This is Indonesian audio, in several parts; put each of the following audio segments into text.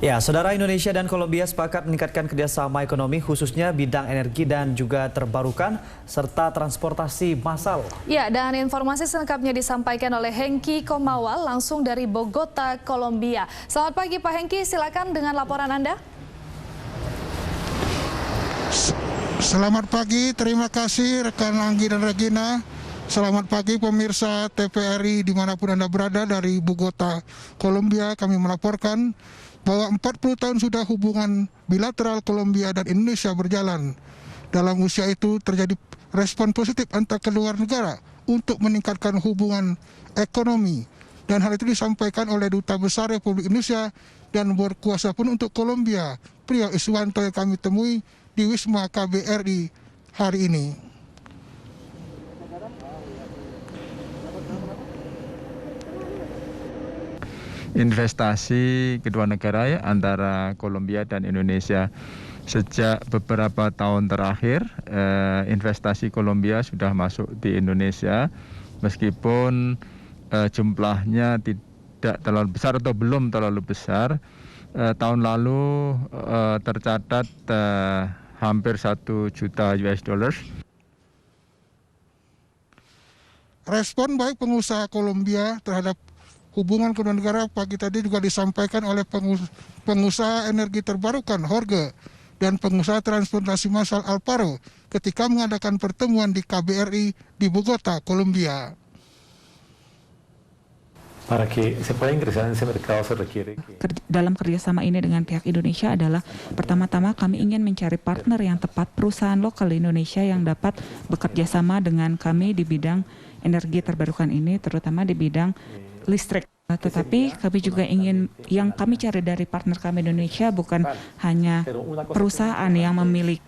Ya, saudara, Indonesia dan Kolombia sepakat meningkatkan kerjasama ekonomi khususnya bidang energi dan juga terbarukan serta transportasi massal. Ya, dan informasi selengkapnya disampaikan oleh Hengki Komawal langsung dari Bogota, Kolombia. Selamat pagi Pak Hengki, silakan dengan laporan Anda. Selamat pagi, terima kasih rekan Anggi dan Regina. Selamat pagi pemirsa TVRI dimanapun Anda berada. Dari Bogota, Kolombia, kami melaporkan bahwa 40 tahun sudah hubungan bilateral Kolombia dan Indonesia berjalan. Dalam usia itu terjadi respon positif antar kedua negara untuk meningkatkan hubungan ekonomi. Dan hal itu disampaikan oleh Duta Besar Republik Indonesia dan berkuasa pun untuk Kolombia, Priyo Iswanto, yang kami temui di Wisma KBRI hari ini. Investasi kedua negara ya, antara Kolombia dan Indonesia. Sejak beberapa tahun terakhir, investasi Kolombia sudah masuk di Indonesia, meskipun jumlahnya tidak terlalu besar atau belum terlalu besar. Tahun lalu tercatat hampir 1 juta US$. Respon baik pengusaha Kolombia terhadap hubungan kedua negara pagi tadi juga disampaikan oleh pengusaha energi terbarukan Jorge dan pengusaha transportasi massal Alparo ketika mengadakan pertemuan di KBRI di Bogota, Kolombia. Para que se pueda ingresar en ese mercado se requiere dalam kerjasama ini dengan pihak Indonesia adalah pertama-tama kami ingin mencari partner yang tepat, perusahaan lokal Indonesia yang dapat bekerja sama dengan kami di bidang energi terbarukan ini, terutama di bidang listrik. Tetapi kami juga ingin, yang kami cari dari partner kami Indonesia bukan hanya perusahaan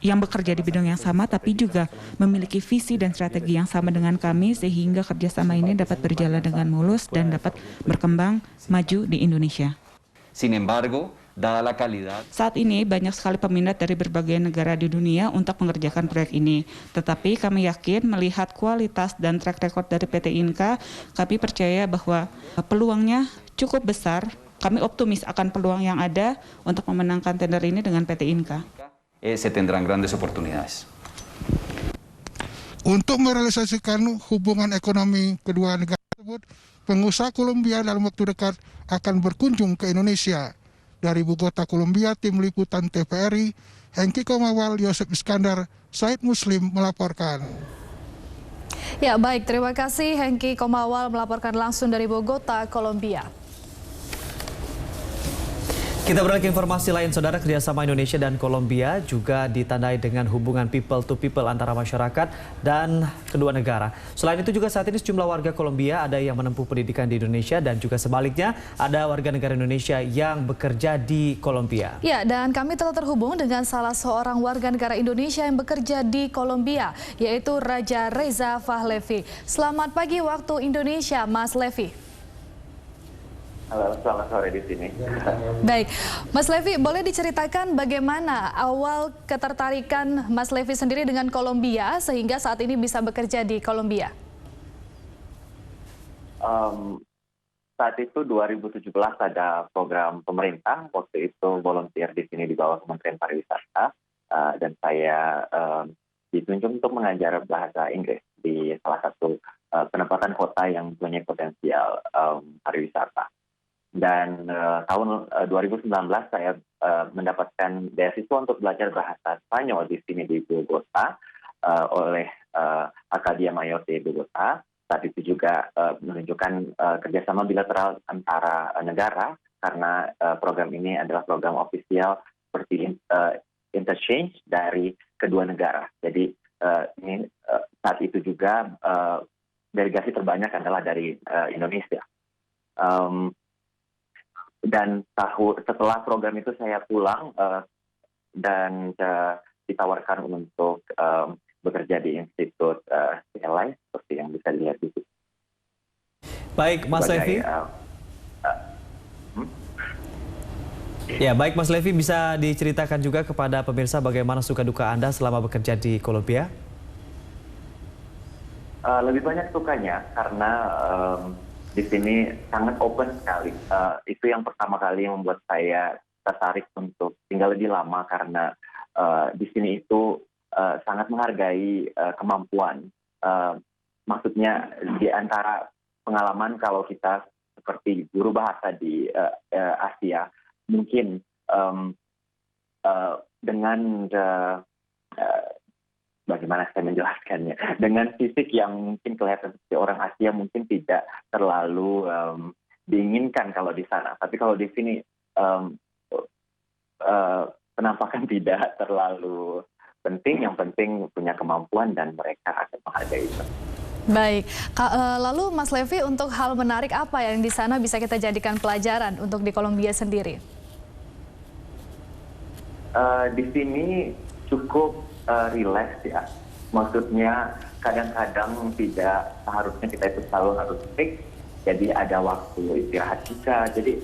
yang bekerja di bidang yang sama, tapi juga memiliki visi dan strategi yang sama dengan kami, sehingga kerjasama ini dapat berjalan dengan mulus dan dapat berkembang maju di Indonesia. Sin embargo, dada la calidad. Saat ini banyak sekali peminat dari berbagai negara di dunia untuk mengerjakan proyek ini. Tetapi kami yakin melihat kualitas dan track record dari PT Inka, kami percaya bahwa peluangnya cukup besar. Kami optimis akan peluang yang ada untuk memenangkan tender ini dengan PT Inka. Se tendrán grandes oportunidades. Untuk merealisasikan hubungan ekonomi kedua negara tersebut, pengusaha Kolombia dalam waktu dekat akan berkunjung ke Indonesia. Dari Bogota, Kolombia, tim liputan TVRI, Hengki Komawal, Yosef Iskandar, Said Muslim melaporkan. Ya, baik, terima kasih Hengki Komawal melaporkan langsung dari Bogota, Kolombia. Kita beralih ke informasi lain, saudara. Kerjasama Indonesia dan Kolombia juga ditandai dengan hubungan people to people antara masyarakat dan kedua negara. Selain itu juga saat ini sejumlah warga Kolombia ada yang menempuh pendidikan di Indonesia dan juga sebaliknya ada warga negara Indonesia yang bekerja di Kolombia. Ya, dan kami telah terhubung dengan salah seorang warga negara Indonesia yang bekerja di Kolombia, yaitu Raja Reza Fahlevi. Selamat pagi waktu Indonesia, Mas Levi. Halo, selamat sore di sini. Baik, Mas Levi, boleh diceritakan bagaimana awal ketertarikan Mas Levi sendiri dengan Kolombia sehingga saat ini bisa bekerja di Kolombia? Saat itu 2017 ada program pemerintah, waktu itu volunteer di sini di bawah Kementerian Pariwisata, dan saya ditunjuk untuk mengajar bahasa Inggris di salah satu penempatan kota yang punya potensial pariwisata. Dan tahun 2019 saya mendapatkan beasiswa untuk belajar bahasa Spanyol di sini di Bogota oleh Academia Mayor di Bogota. Saat itu juga menunjukkan kerjasama bilateral antara negara karena program ini adalah program ofisial seperti interchange dari kedua negara. Jadi ini saat itu juga delegasi terbanyak adalah dari Indonesia. Dan setelah program itu saya pulang dan ditawarkan untuk bekerja di Institut CLI seperti yang bisa dilihat di sini. Baik, Mas Levi. Ya, baik Mas Levi, bisa diceritakan juga kepada pemirsa bagaimana suka duka Anda selama bekerja di Kolombia? Lebih banyak sukanya karena di sini sangat open sekali. Itu yang pertama kali yang membuat saya tertarik untuk tinggal lebih lama karena di sini itu sangat menghargai kemampuan. Maksudnya di antara pengalaman kalau kita seperti guru bahasa di Asia, mungkin dengan bagaimana saya menjelaskannya, dengan fisik yang mungkin kelihatan seperti orang Asia mungkin tidak terlalu diinginkan kalau di sana, tapi kalau di sini penampakan tidak terlalu penting, yang penting punya kemampuan dan mereka akan menghargai itu. Baik, lalu Mas Levi, untuk hal menarik apa yang di sana bisa kita jadikan pelajaran untuk di Kolombia sendiri? Di sini cukup rileks ya, maksudnya kadang-kadang tidak seharusnya kita itu selalu harus fix, jadi ada waktu istirahat juga, jadi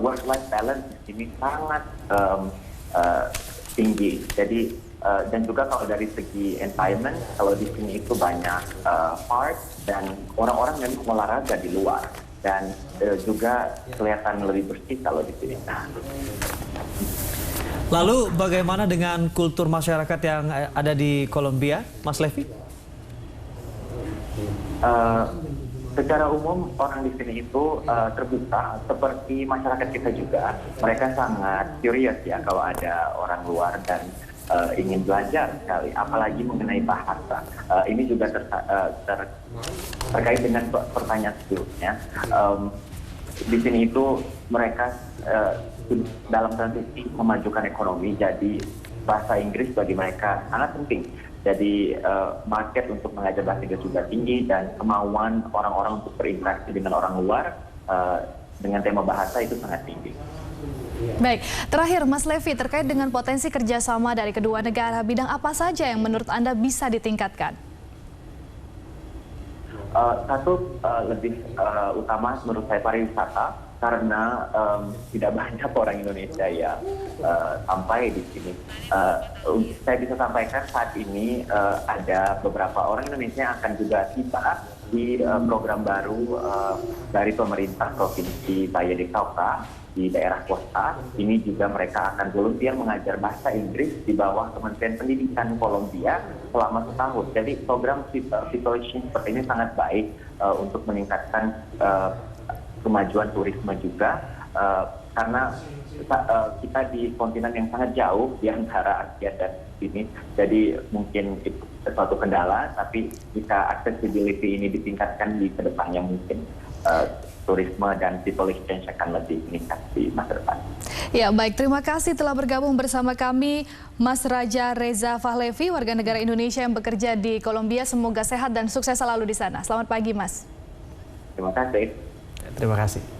work-life balance di sini sangat tinggi. Jadi dan juga kalau dari segi environment, kalau di sini itu banyak park dan orang-orang memang olahraga di luar dan juga kelihatan lebih bersih kalau di sini. Lalu bagaimana dengan kultur masyarakat yang ada di Kolombia, Mas Levi? Secara umum orang di sini itu terbuka seperti masyarakat kita juga. Mereka sangat curious ya kalau ada orang luar dan ingin belajar sekali, apalagi mengenai bahasa. Ini juga terkait dengan pertanyaan sebelumnya. Di sini itu mereka dalam transisi memajukan ekonomi, jadi bahasa Inggris bagi mereka sangat penting. Jadi market untuk mengajar bahasa Inggris juga tinggi dan kemauan orang-orang untuk berinteraksi dengan orang luar dengan tema bahasa itu sangat tinggi. Baik, terakhir Mas Levi, terkait dengan potensi kerjasama dari kedua negara, bidang apa saja yang menurut Anda bisa ditingkatkan? Satu lebih utama menurut saya pariwisata, karena tidak banyak orang Indonesia yang sampai di sini. Saya bisa sampaikan saat ini ada beberapa orang Indonesia yang akan juga tiba di program baru dari pemerintah Provinsi Valle de Cauca di daerah Costa. Ini juga mereka akan volunteer mengajar bahasa Inggris di bawah Kementerian Pendidikan Kolombia selama setahun. Jadi program people exchange seperti ini sangat baik untuk meningkatkan kemajuan turisme juga, karena kita di kontinen yang sangat jauh di antara Asia dan sini, jadi mungkin itu suatu kendala, tapi jika accessibility ini ditingkatkan di kedepannya mungkin turisme dan people exchange akan lebih meningkat di masa depan. Ya baik, terima kasih telah bergabung bersama kami Mas Raja Reza Fahlevi, warga negara Indonesia yang bekerja di Kolombia. Semoga sehat dan sukses selalu di sana. Selamat pagi Mas. Terima kasih. Terima kasih.